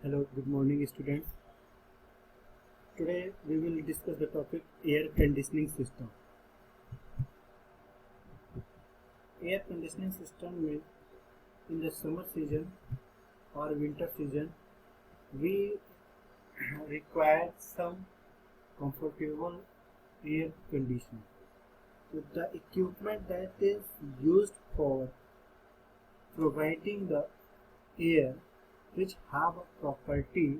Hello, good morning students. Today we will discuss the topic air conditioning system. Air conditioning system means in the summer season or winter season we require some comfortable air conditioning. So the equipment that is used for providing the air which have a property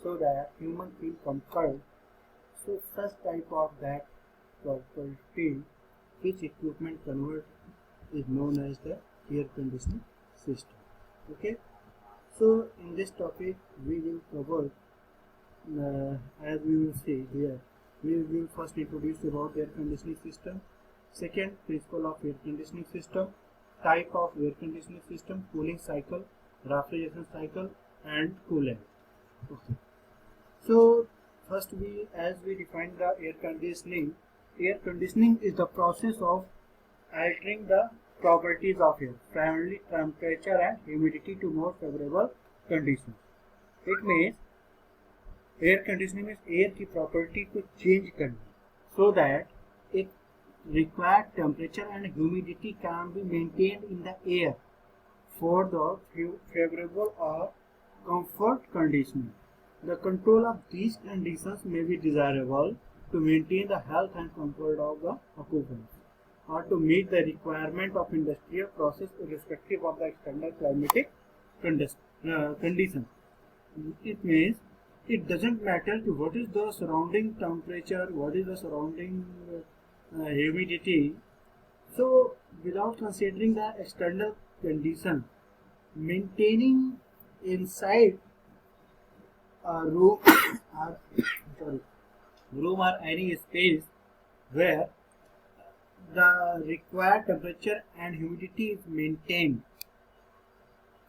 so that human feel comfort. So such type of that property which equipment convert is known as the air conditioning system. Okay, so in this topic we will cover as we will see here, we will first introduce about air conditioning system, second principle of air conditioning system, type of air conditioning system, cooling cycle, refrigeration cycle and coolant. Okay. So first as we define the air conditioning is the process of altering the properties of air, primarily temperature and humidity, to more favorable conditions. It means air conditioning में air की property को change करना so that एक required temperature and humidity can be maintained in the air for the favorable or comfort conditioning. The control of these conditions may be desirable to maintain the health and comfort of the occupants or to meet the requirement of industrial process irrespective of the external climatic condition. It means it doesn't matter to what is the surrounding temperature, what is the surrounding humidity. So without considering the external condition, maintaining inside a room or any space where the required temperature and humidity is maintained.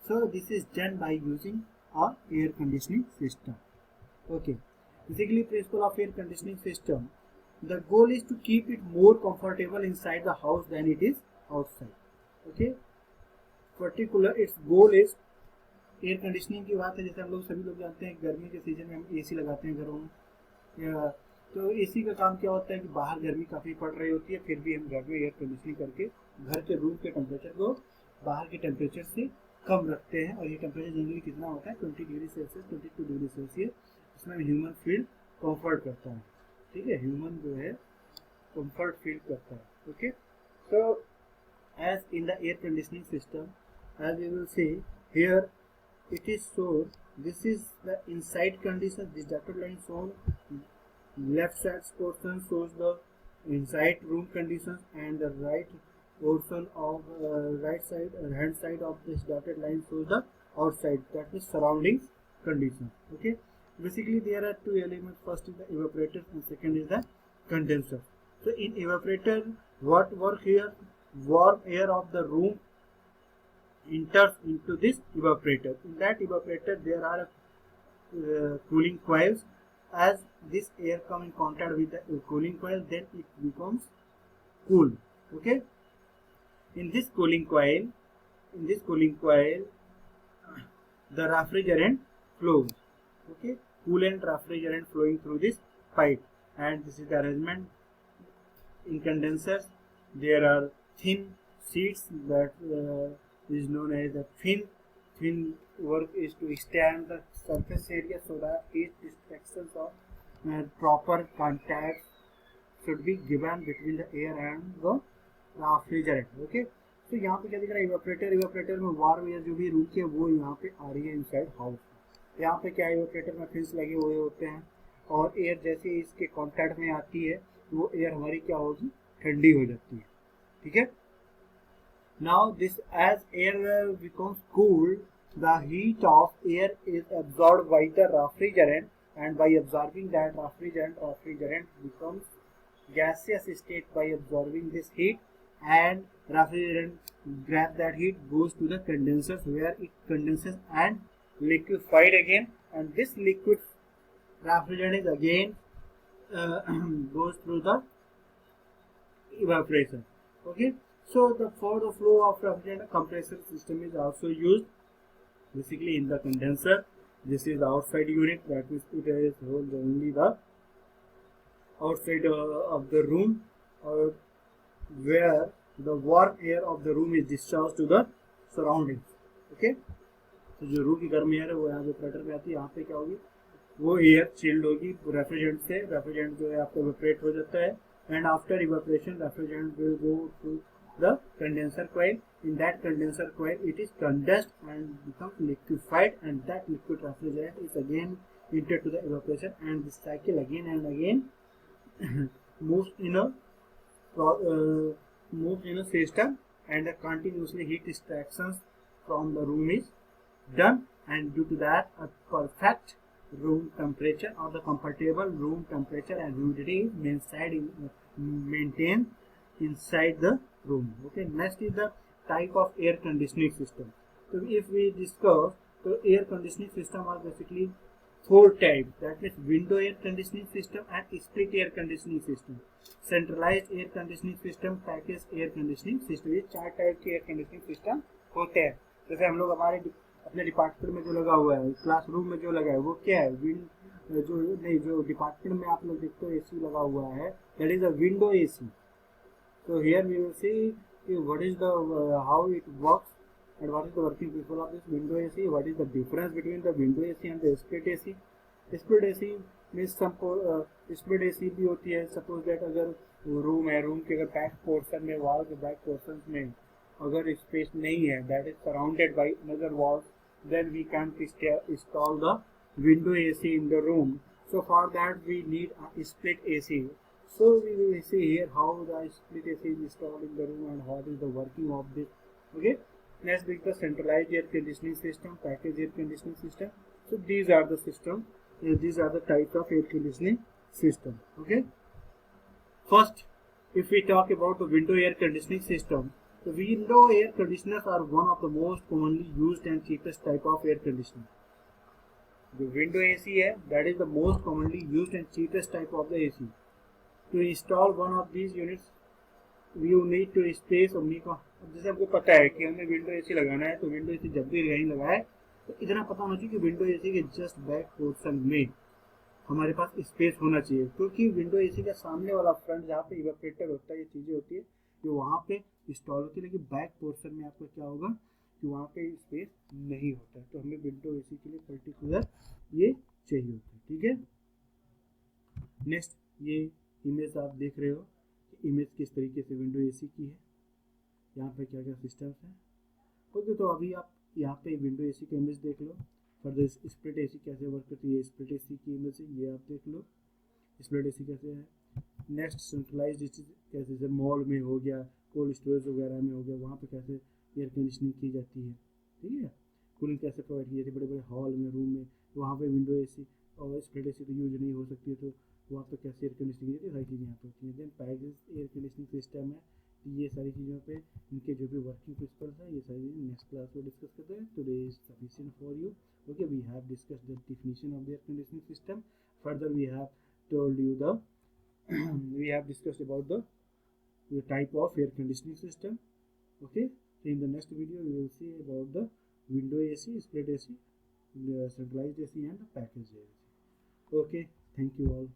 So this is done by using our air conditioning system. Okay, basically principle of air conditioning system, the goal is to keep it more comfortable inside the house than it is outside. Okay, particular its goal is, air conditioning की बात है, जैसे हम लोग सभी लोग जानते हैं गर्मी के सीजन में हम एसी लगाते हैं घरों में, तो एसी का काम क्या होता है कि बाहर गर्मी काफ़ी पड़ रही होती है, फिर भी हम घर में एयर कंडीशनिंग करके घर के रूम के टेम्परेचर को बाहर के टेम्परेचर से कम रखते हैं। और ये टेम्परेचर जनरली कितना होता है 20 डिग्री सेल्सियस 22 डिग्री सेल्सियस, इसमें ह्यूमन फील कंफर्ट करता है। ठीक है, ह्यूमन जो है कंफर्ट फील करता है। Okay, so as in the air conditioning system, as we will see here, it is shown, this is the inside condition, this dotted line shown left side portion shows the inside room conditions and the right portion of right side hand side of this dotted line shows the outside, that is surroundings conditions. Okay, basically there are two elements, first is the evaporator and second is the condenser. So in evaporator, what work here, warm air of the room enters into this evaporator. In that evaporator there are cooling coils. As this air come in contact with the cooling coil, then it becomes cool. Okay, in this cooling coil the refrigerant flows. Okay, coolant refrigerant flowing through this pipe, and this is the arrangement. In condensers there are thin sheets that is known as the thin work is to extend the surface area so that heat distractions or proper contact should be given between the air and the refrigerant. Okay, तो यहाँ पे क्या दिख रहा है, evaporator में warm air जो भी रूम की है वो यहाँ पे आ रही है इनसाइड हाउस। यहाँ पे क्या इवेपोरेटर में फिन्स लगे हुए होते हैं और एयर जैसे ही इसके कांटेक्ट में आती है वो एयर हमारी क्या होगी, ठंडी हो जाती है। ठीक है, now this as air becomes cool, the heat of air is absorbed by the refrigerant, and by absorbing that refrigerant becomes gaseous state by absorbing this heat, and refrigerant grab that heat, goes to the condensers where it condenses and liquefied again, and this liquid refrigerant is again goes through the evaporation. Okay, So for the flow of refrigerant, compressor system is also used basically in the condenser. This is the outside unit, that is it is only the outside of the room, or where the warm air of the room is discharged to the surroundings. Okay, तो जो room की गर्म air है वो यहाँ वेपरेटर में आती है, यहाँ पे क्या होगी, वो एयर चिल्ड होगी रेफ्रिजरेंट से, रेफ्रिजरेंट जो है आपको इवेपोरेट हो जाता है, and after evaporation refrigerant will go to the condenser coil. In that condenser coil it is condensed and becomes liquefied, and that liquid refrigerant is again entered to the evaporation, and this cycle again and again moves in a system, and the continuously heat extractions from the room is done, and due to that a perfect room temperature or the comfortable room temperature and humidity is maintained inside the room. Okay, next is the type of air conditioning system. So if we discuss, the air conditioning system are basically four types, that is window air conditioning system and split air conditioning system, centralized air conditioning system, package air conditioning system. ये चार type के air conditioning system होते हैं. जैसे हम लोग हमारे अपने डिपार्टमेंट में जो लगा हुआ है, क्लासरूम में जो लगा है वो क्या है, जो डिपार्टमेंट में आप लोग देखते हो एसी लगा हुआ है, that is a window AC. So here we will see what is the how it works and what is the working principle of this window AC. What is the difference between the window AC and the split AC? Split AC means split AC भी होती है. Suppose that अगर room है, room के अगर back portion में, wall के back portion में अगर स्पेस नहीं है, that is surrounded by another walls, then we can install the window AC in the room. So for that we need a split AC. So we will see here how the split AC is installed in the room and what is the working of this. Okay, next is the centralized air conditioning system, package air conditioning system. So these are the system, these are the types of air conditioning system. Okay, first if we talk about the window air conditioning system, the window air conditioners are one of the most commonly used and cheapest type of air conditioning. The window AC है, that is the most commonly used and cheapest type of the AC. To install one of these units you need to space omega. जैसे आपको पता है कि हमें window AC लगाना है, तो विंडो एसी जब भी कहीं लगाए तो इतना पता होना चाहिए कि विंडो एसी के जस्ट बैक पोर्शन में हमारे पास स्पेस होना चाहिए, क्योंकि विंडो एसी का सामने वाला फ्रंट जहाँ पे इवेपोरेटर होता है, ये चीज़ें होती है जो वहाँ पे इंस्टॉल होती है, लेकिन बैक पोर्शन में आपको क्या होगा कि वहाँ पे स्पेस नहीं होता है, तो हमें विंडो एसी के लिए पर्टिकुलर ये चाहिए होता है. ठीक है, नेक्स्ट ये इमेज आप देख रहे हो, इमेज किस तरीके से विंडो एसी की है, यहाँ पे क्या क्या सिस्टम्स हैं. ओके, तो अभी आप यहाँ पे विंडो एसी का इमेज देख लो. फर्दर स्प्लिट एसी कैसे वर्क करती है, स्प्लिट एसी की इमेज है, ये आप देख लो स्प्लिट एसी कैसे है. नेक्स्ट सेंट्रलाइज्ड एसी कैसे, जैसे मॉल में हो गया, कोल्ड स्टोरेज वगैरह में हो गया, वहाँ पे कैसे एयर कंडीशनिंग की जाती है. ठीक है, कूलिंग कैसे प्रोवाइड की जाती है बड़े बड़े हॉल में, रूम में, वहाँ पे विंडो एसी और स्प्लिट एसी तो यूज नहीं हो सकती है, तो वहाँ पे कैसे एयर कंडीशनिंग की जाती है, सारी चीज़ें यहाँ पे होती हैं. Then package air conditioning system है, ये सारी चीज़ों पे इनके जो भी वर्किंग प्रिंसिपल्स है, ये सारी चीज़ें नेक्स्ट क्लास में डिस्कस करते हैं. Today is sufficient for you. Okay, we have discussed the definition of the air conditioning system. Further we have told you the we have discussed about the type of air conditioning system. Okay, so in the next video we will see about the window AC, split AC, the centralized AC and the package AC. Okay, thank you all.